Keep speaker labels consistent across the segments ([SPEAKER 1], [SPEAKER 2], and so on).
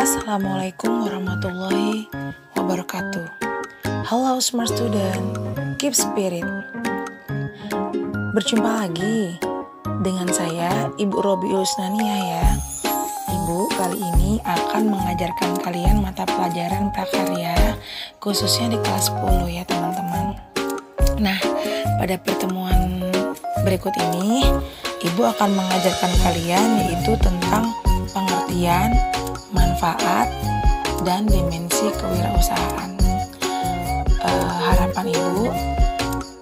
[SPEAKER 1] Assalamualaikum warahmatullahi wabarakatuh. Halo smart student, keep spirit. Berjumpa lagi dengan saya Ibu Robi Ulusnania ya. Ibu kali ini akan mengajarkan kalian mata pelajaran prakarya khususnya di kelas 10 ya teman-teman. Nah, pada pertemuan berikut ini Ibu akan mengajarkan kalian yaitu tentang pengertian, manfaat, dan dimensi kewirausahaan. Harapan Ibu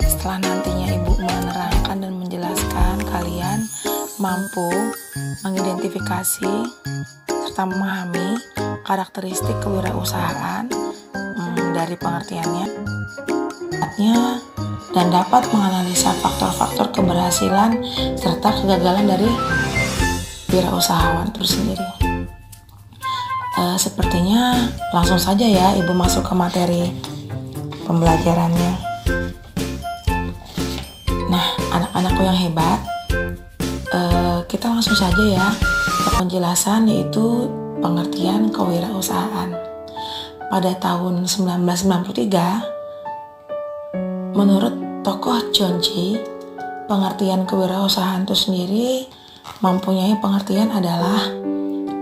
[SPEAKER 1] setelah nantinya Ibu menerangkan dan menjelaskan, kalian mampu mengidentifikasi serta memahami karakteristik kewirausahaan dari pengertiannya dan dapat menganalisa faktor-faktor keberhasilan serta kegagalan dari wirausahawan itu sendiri. Sepertinya langsung saja ya Ibu masuk ke materi pembelajarannya. Nah, anak-anakku yang hebat, kita langsung saja ya ke penjelasan yaitu pengertian kewirausahaan. Pada tahun 1993, menurut tokoh John G, pengertian kewirausahaan itu sendiri mempunyai pengertian adalah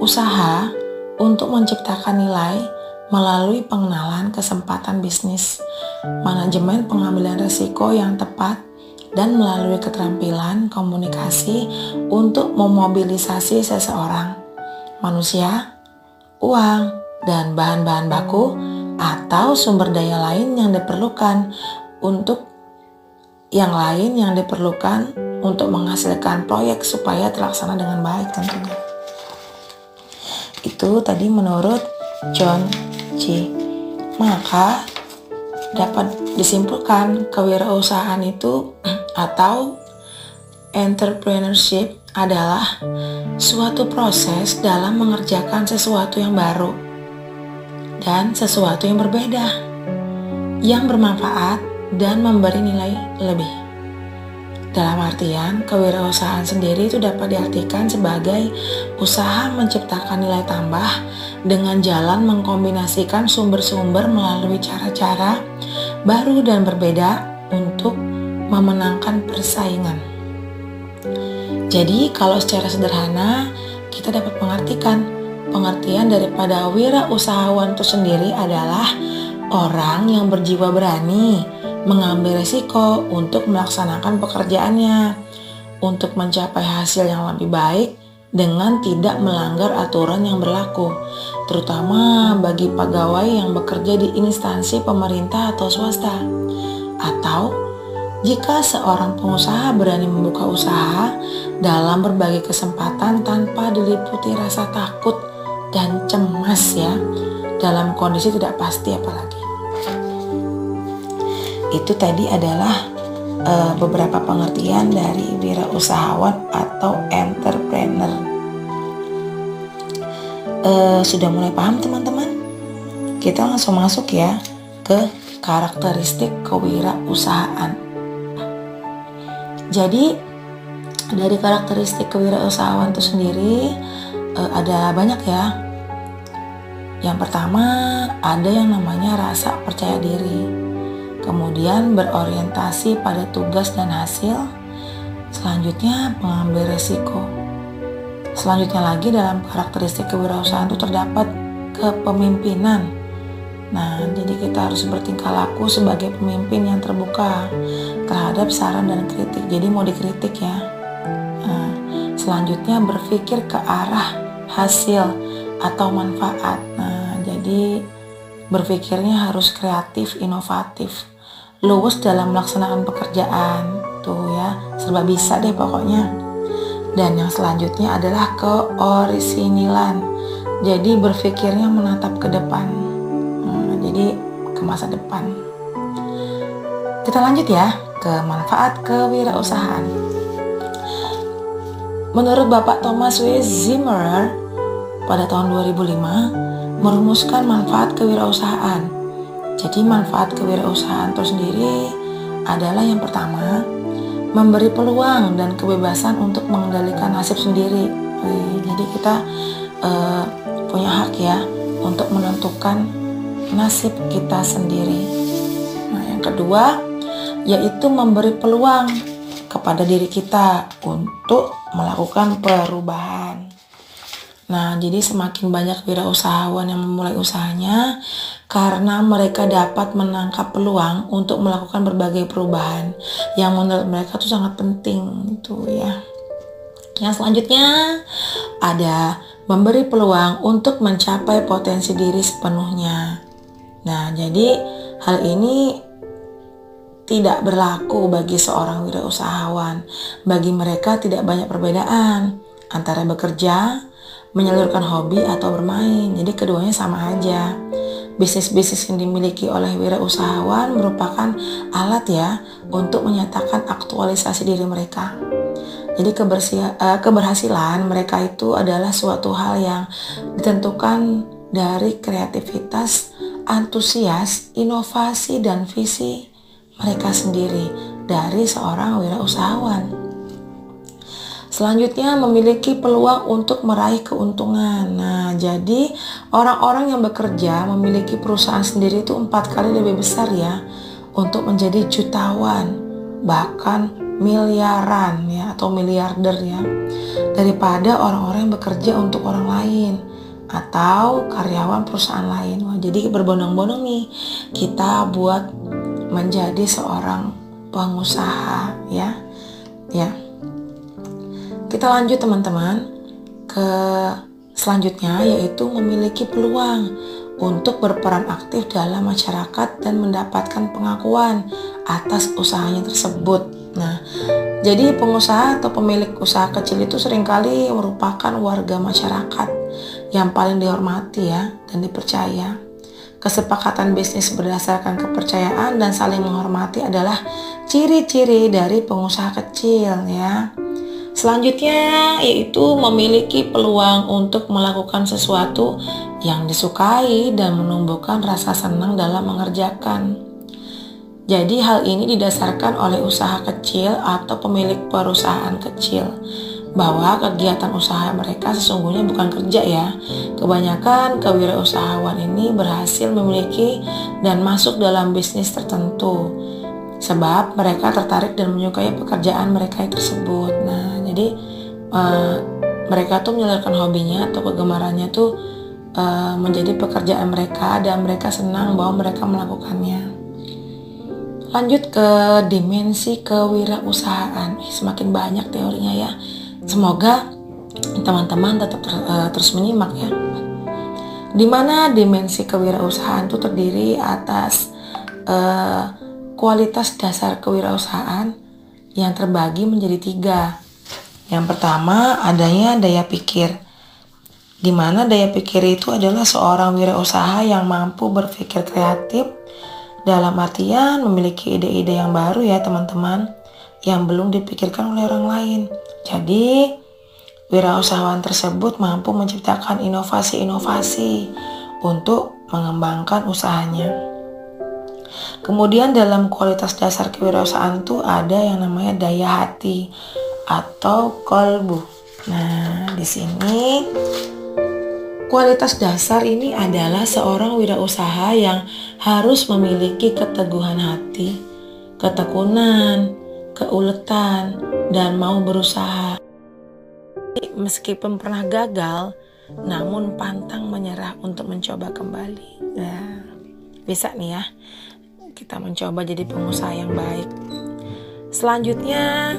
[SPEAKER 1] usaha untuk menciptakan nilai melalui pengenalan kesempatan bisnis, manajemen pengambilan risiko yang tepat, dan melalui keterampilan komunikasi untuk memobilisasi seseorang, manusia, uang, dan bahan-bahan baku atau sumber daya lain yang diperlukan untuk menghasilkan proyek supaya terlaksana dengan baik tentunya. Itu tadi menurut John G. Maka dapat disimpulkan kewirausahaan itu atau entrepreneurship adalah suatu proses dalam mengerjakan sesuatu yang baru dan sesuatu yang berbeda, yang bermanfaat dan memberi nilai lebih. Dalam artian, kewirausahaan sendiri itu dapat diartikan sebagai usaha menciptakan nilai tambah dengan jalan mengkombinasikan sumber-sumber melalui cara-cara baru dan berbeda untuk memenangkan persaingan. Jadi, kalau secara sederhana, kita dapat mengartikan pengertian daripada wirausahawan itu sendiri adalah orang yang berjiwa berani mengambil risiko untuk melaksanakan pekerjaannya untuk mencapai hasil yang lebih baik dengan tidak melanggar aturan yang berlaku, terutama bagi pegawai yang bekerja di instansi pemerintah atau swasta. Atau jika seorang pengusaha berani membuka usaha dalam berbagai kesempatan tanpa diliputi rasa takut dan cemas ya, dalam kondisi tidak pasti apalagi. Itu tadi adalah beberapa pengertian dari wirausahawan atau entrepreneur. Sudah mulai paham teman-teman? Kita langsung masuk ya ke karakteristik kewirausahaan. Jadi dari karakteristik kewirausahaan itu sendiri ada banyak ya. Yang pertama ada yang namanya rasa percaya diri. Kemudian berorientasi pada tugas dan hasil. Selanjutnya pengambil resiko. Selanjutnya lagi dalam karakteristik kewirausahaan itu terdapat kepemimpinan. Nah, jadi kita harus bertingkah laku sebagai pemimpin yang terbuka terhadap saran dan kritik. Jadi mau dikritik ya. Nah, selanjutnya berpikir ke arah hasil atau manfaat. Nah, jadi berpikirnya harus kreatif, inovatif, luwes dalam melaksanakan pekerjaan. Tuh ya, serba bisa deh pokoknya. Dan yang selanjutnya adalah keorisinilan. Jadi berpikirnya menatap ke depan. Jadi ke masa depan. Kita lanjut ya ke manfaat kewirausahaan. Menurut Bapak Thomas W. Zimmerer pada tahun 2005 merumuskan manfaat kewirausahaan. Jadi manfaat kewirausahaan itu sendiri adalah yang pertama, memberi peluang dan kebebasan untuk mengendalikan nasib sendiri. Jadi kita ya untuk menentukan nasib kita sendiri. Nah, yang kedua yaitu memberi peluang kepada diri kita untuk melakukan perubahan. Nah, jadi semakin banyak wirausahawan yang memulai usahanya karena mereka dapat menangkap peluang untuk melakukan berbagai perubahan yang menurut mereka tuh sangat penting itu ya. Yang selanjutnya ada memberi peluang untuk mencapai potensi diri sepenuhnya. Nah, jadi hal ini tidak berlaku bagi seorang wirausahawan. Bagi mereka tidak banyak perbedaan antara bekerja, menyalurkan hobi atau bermain. Jadi keduanya sama aja. Bisnis-bisnis yang dimiliki oleh wirausahawan merupakan alat ya untuk menyatakan aktualisasi diri mereka. Jadi keberhasilan mereka itu adalah suatu hal yang ditentukan dari kreativitas, antusias, inovasi, dan visi mereka sendiri dari seorang wirausahawan. Selanjutnya memiliki peluang untuk meraih keuntungan. Nah, jadi orang-orang yang bekerja memiliki perusahaan sendiri itu 4 kali lebih besar ya untuk menjadi jutawan, bahkan miliaran ya atau miliarder ya daripada orang-orang yang bekerja untuk orang lain atau karyawan perusahaan lain. Wah, jadi berbondong-bondong nih kita buat menjadi seorang pengusaha ya. Kita lanjut teman-teman ke selanjutnya yaitu memiliki peluang untuk berperan aktif dalam masyarakat dan mendapatkan pengakuan atas usahanya tersebut. Nah, jadi pengusaha atau pemilik usaha kecil itu seringkali merupakan warga masyarakat yang paling dihormati ya dan dipercaya. Kesepakatan bisnis berdasarkan kepercayaan dan saling menghormati adalah ciri-ciri dari pengusaha kecil ya. Selanjutnya yaitu memiliki peluang untuk melakukan sesuatu yang disukai dan menumbuhkan rasa senang dalam mengerjakan. Jadi hal ini didasarkan oleh usaha kecil atau pemilik perusahaan kecil bahwa kegiatan usaha mereka sesungguhnya bukan kerja ya. Kebanyakan kewirausahawan ini berhasil memiliki dan masuk dalam bisnis tertentu sebab mereka tertarik dan menyukai pekerjaan mereka tersebut. Nah, jadi mereka tuh menyalurkan hobinya atau kegemarannya tuh menjadi pekerjaan mereka dan mereka senang bahwa mereka melakukannya. Lanjut ke dimensi kewirausahaan. Semakin banyak teorinya ya. Semoga teman-teman tetap terus menyimak ya. Dimana dimensi kewirausahaan itu terdiri atas kualitas dasar kewirausahaan yang terbagi menjadi 3. Yang pertama adanya daya pikir, di mana daya pikir itu adalah seorang wirausaha yang mampu berpikir kreatif dalam artian memiliki ide-ide yang baru ya teman-teman, yang belum dipikirkan oleh orang lain. Jadi wirausahawan tersebut mampu menciptakan inovasi-inovasi untuk mengembangkan usahanya. Kemudian dalam kualitas dasar kewirausahaan itu ada yang namanya daya hati atau kolbu. Nah, di sini kualitas dasar ini adalah seorang wirausaha yang harus memiliki keteguhan hati, ketekunan, keuletan, dan mau berusaha. Meskipun pernah gagal, namun pantang menyerah untuk mencoba kembali. Nah, bisa nih ya, kita mencoba jadi pengusaha yang baik. Selanjutnya,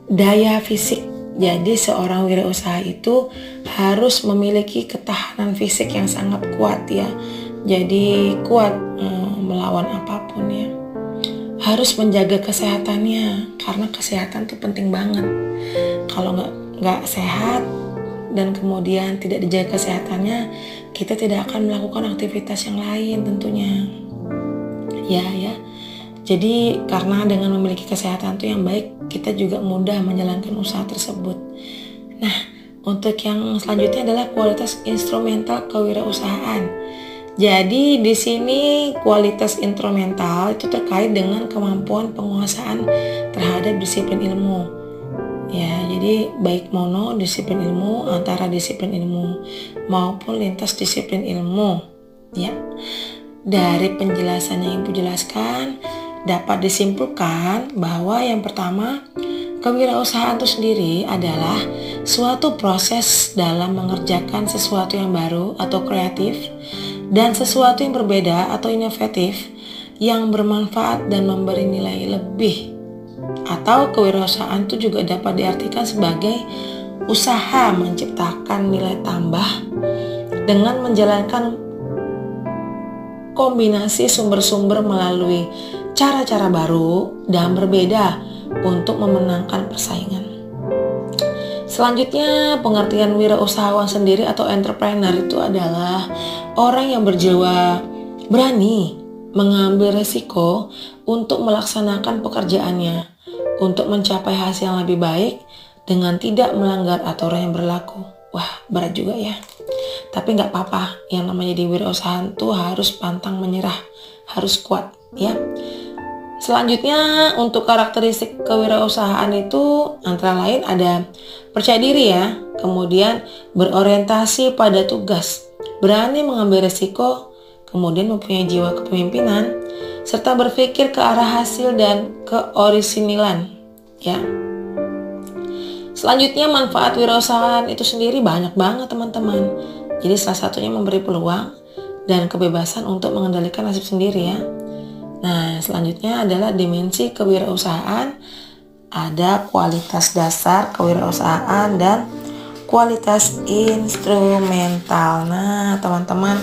[SPEAKER 1] daya fisik. Jadi seorang wirausaha itu harus memiliki ketahanan fisik yang sangat kuat ya. Jadi kuat melawan apapun ya. Harus menjaga kesehatannya karena kesehatan itu penting banget. Kalau nggak sehat dan kemudian tidak dijaga kesehatannya, kita tidak akan melakukan aktivitas yang lain tentunya. Ya. Jadi karena dengan memiliki kesehatan itu yang baik, kita juga mudah menjalankan usaha tersebut. Nah, untuk yang selanjutnya adalah kualitas instrumental kewirausahaan. Jadi di sini kualitas instrumental itu terkait dengan kemampuan penguasaan terhadap disiplin ilmu. Ya, jadi baik mono disiplin ilmu, antara disiplin ilmu maupun lintas disiplin ilmu. Ya. Dari penjelasan yang Ibu jelaskan dapat disimpulkan bahwa yang pertama, kewirausahaan itu sendiri adalah suatu proses dalam mengerjakan sesuatu yang baru atau kreatif dan sesuatu yang berbeda atau inovatif yang bermanfaat dan memberi nilai lebih. Atau kewirausahaan itu juga dapat diartikan sebagai usaha menciptakan nilai tambah dengan menjalankan kombinasi sumber-sumber melalui cara-cara baru dan berbeda untuk memenangkan persaingan. Selanjutnya, pengertian wirausahawan sendiri atau entrepreneur itu adalah orang yang berjiwa berani mengambil resiko untuk melaksanakan pekerjaannya untuk mencapai hasil yang lebih baik dengan tidak melanggar aturan yang berlaku. Wah, berat juga ya. Tapi nggak apa-apa, yang namanya di wirausahaan tuh harus pantang menyerah, harus kuat ya. Selanjutnya untuk karakteristik kewirausahaan itu antara lain ada percaya diri ya, kemudian berorientasi pada tugas, berani mengambil resiko, kemudian mempunyai jiwa kepemimpinan, serta berpikir ke arah hasil dan keorisinilan ya. Selanjutnya manfaat wirausahaan itu sendiri banyak banget teman-teman. Jadi salah satunya memberi peluang dan kebebasan untuk mengendalikan nasib sendiri ya. Nah, selanjutnya adalah dimensi kewirausahaan. Ada kualitas dasar kewirausahaan dan kualitas instrumental. Nah, teman-teman,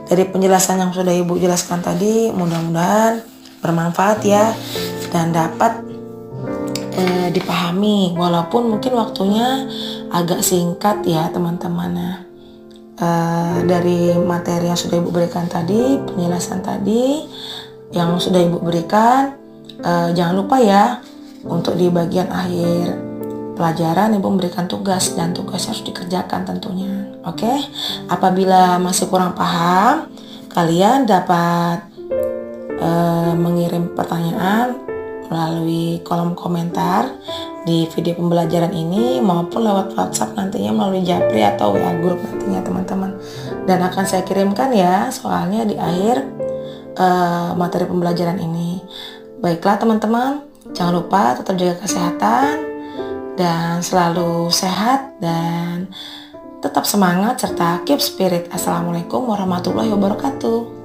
[SPEAKER 1] dari penjelasan yang sudah Ibu jelaskan tadi, mudah-mudahan bermanfaat ya dan dapat dipahami. Walaupun mungkin waktunya agak singkat ya teman-teman. Nah, dari materi yang sudah Ibu berikan tadi, penjelasan tadi yang sudah Ibu berikan, jangan lupa ya untuk di bagian akhir pelajaran Ibu memberikan tugas dan tugasnya harus dikerjakan tentunya. Oke? Apabila masih kurang paham, kalian dapat mengirim pertanyaan melalui kolom komentar di video pembelajaran ini maupun lewat WhatsApp nantinya melalui Japri atau WA Group nantinya teman-teman. Dan akan saya kirimkan ya soalnya di akhir materi pembelajaran ini. Baiklah teman-teman, jangan lupa tetap jaga kesehatan dan selalu sehat dan tetap semangat serta keep spirit. Assalamualaikum warahmatullahi wabarakatuh.